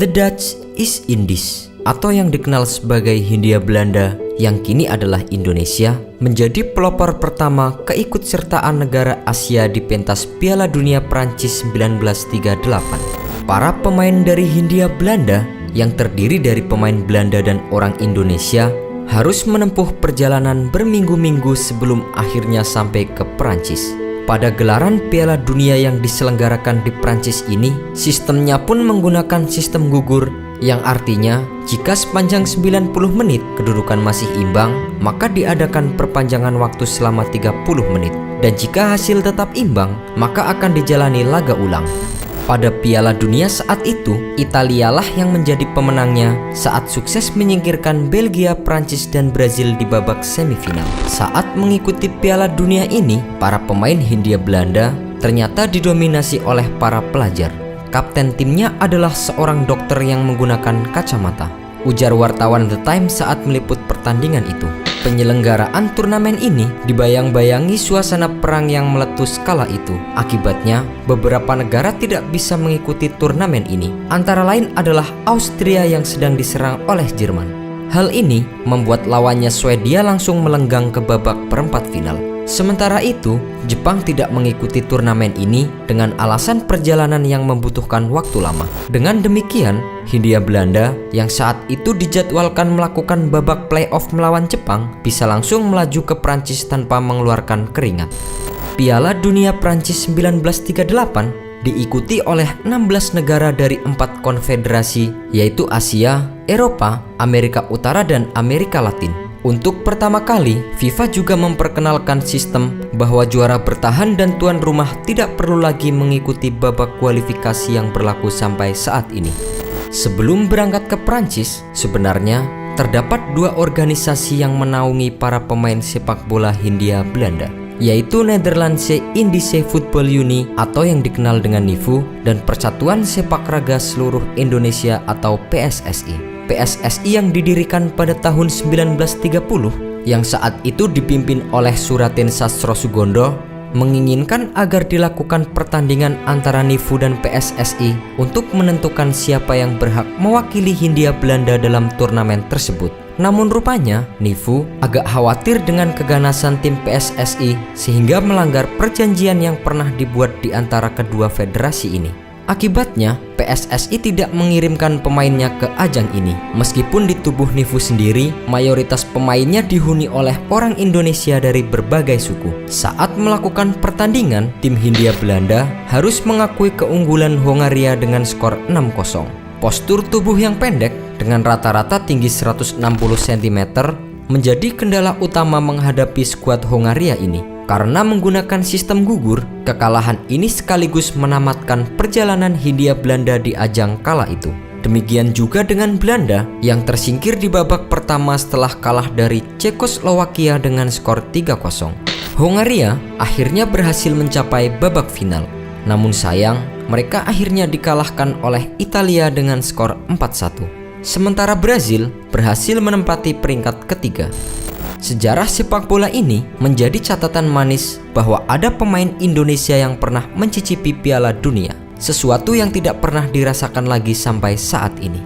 The Dutch East Indies atau yang dikenal sebagai Hindia Belanda yang kini adalah Indonesia menjadi pelopor pertama keikutsertaan negara Asia di pentas Piala Dunia Prancis 1938. Para pemain dari Hindia Belanda yang terdiri dari pemain Belanda dan orang Indonesia harus menempuh perjalanan berminggu-minggu sebelum akhirnya sampai ke Prancis. Pada gelaran Piala Dunia yang diselenggarakan di Prancis ini, sistemnya pun menggunakan sistem gugur, yang artinya jika sepanjang 90 menit kedudukan masih imbang, maka diadakan perpanjangan waktu selama 30 menit. Dan jika hasil tetap imbang, maka akan dijalani laga ulang. Pada Piala Dunia saat itu, Italialah yang menjadi pemenangnya saat sukses menyingkirkan Belgia, Prancis, dan Brazil di babak semifinal. Saat mengikuti Piala Dunia ini, para pemain Hindia Belanda ternyata didominasi oleh para pelajar. Kapten timnya adalah seorang dokter yang menggunakan kacamata, ujar wartawan The Times saat meliput pertandingan itu. Penyelenggaraan turnamen ini dibayang-bayangi suasana perang yang meletus kala itu. Akibatnya, beberapa negara tidak bisa mengikuti turnamen ini. Antara lain adalah Austria yang sedang diserang oleh Jerman. Hal ini membuat lawannya Swedia langsung melenggang ke babak perempat final. Sementara itu, Jepang tidak mengikuti turnamen ini dengan alasan perjalanan yang membutuhkan waktu lama. Dengan demikian, Hindia Belanda yang saat itu dijadwalkan melakukan babak playoff melawan Jepang bisa langsung melaju ke Prancis tanpa mengeluarkan keringat. Piala Dunia Prancis 1938 diikuti oleh 16 negara dari 4 konfederasi, yaitu Asia, Eropa, Amerika Utara, dan Amerika Latin. Untuk pertama kali, FIFA juga memperkenalkan sistem bahwa juara bertahan dan tuan rumah tidak perlu lagi mengikuti babak kualifikasi yang berlaku sampai saat ini. Sebelum berangkat ke Prancis, sebenarnya terdapat 2 organisasi yang menaungi para pemain sepak bola Hindia Belanda, yaitu Nederlandse Indische Voetbal Unie atau yang dikenal dengan NIVU dan Persatuan Sepak Raga Seluruh Indonesia atau PSSI. PSSI yang didirikan pada tahun 1930 yang saat itu dipimpin oleh Suratin Sastrosugondo menginginkan agar dilakukan pertandingan antara NIVU dan PSSI untuk menentukan siapa yang berhak mewakili Hindia Belanda dalam turnamen tersebut. Namun rupanya NIVU agak khawatir dengan keganasan tim PSSI sehingga melanggar perjanjian yang pernah dibuat di antara kedua federasi ini. Akibatnya, PSSI tidak mengirimkan pemainnya ke ajang ini. Meskipun di tubuh NIVU sendiri, mayoritas pemainnya dihuni oleh orang Indonesia dari berbagai suku. Saat melakukan pertandingan, tim Hindia Belanda harus mengakui keunggulan Hongaria dengan skor 6-0. Postur tubuh yang pendek dengan rata-rata tinggi 160 cm menjadi kendala utama menghadapi skuad Hongaria ini. Karena menggunakan sistem gugur, kekalahan ini sekaligus menamatkan perjalanan Hindia Belanda di ajang kala itu. Demikian juga dengan Belanda yang tersingkir di babak pertama setelah kalah dari Cekoslowakia dengan skor 3-0. Hongaria akhirnya berhasil mencapai babak final. Namun sayang, mereka akhirnya dikalahkan oleh Italia dengan skor 4-1. Sementara Brazil berhasil menempati peringkat ketiga. Sejarah sepak bola ini menjadi catatan manis bahwa ada pemain Indonesia yang pernah mencicipi Piala Dunia, sesuatu yang tidak pernah dirasakan lagi sampai saat ini.